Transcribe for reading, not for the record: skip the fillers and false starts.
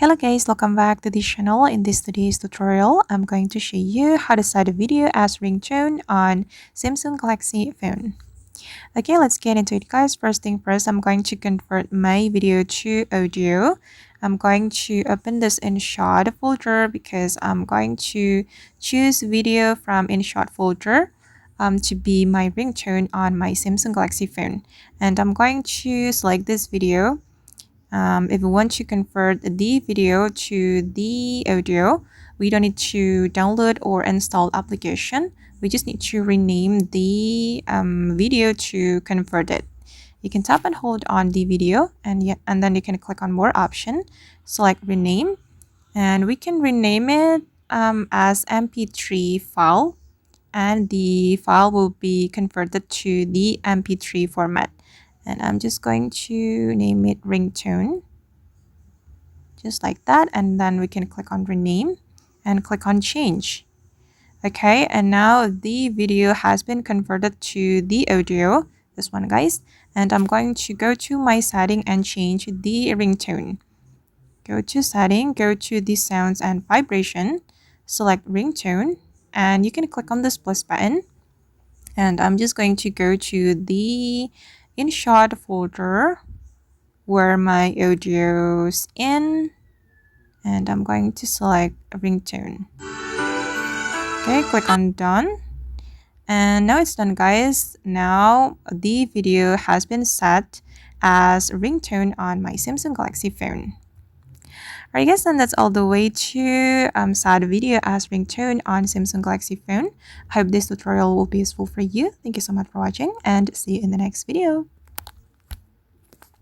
Hello guys, welcome back to this channel. In this today's tutorial, I'm going to show you how to set a video as ringtone on Samsung Galaxy phone. Okay, let's get into it guys. First thing first, I'm going to convert my video to audio. I'm going to open this InShot folder because I'm going to choose video from InShot folder to be my ringtone on my Samsung Galaxy phone. And I'm going to select this video. If we want to convert the video to the audio, we don't need to download or install application. We just need to rename the video to convert it. You can tap and hold on the video and then you can click on more option, select rename, and we can rename it as MP3 file, and the file will be converted to the MP3 format. And I'm just going to name it ringtone, just like that. And then we can click on rename and click on change. Okay, and now the video has been converted to the audio, this one guys. And I'm going to go to my setting and change the ringtone. Go to setting, go to the sounds and vibration, select ringtone, and you can click on this plus button. And I'm just going to go to the InShot folder where my audio's in, and I'm going to select ringtone. Okay, click on done. And now it's done guys. Now the video has been set as ringtone on my Samsung Galaxy phone. Alright guys, and that's all the way to set a video as ringtone on Samsung Galaxy phone. I hope this tutorial will be useful for you. Thank you so much for watching and see you in the next video.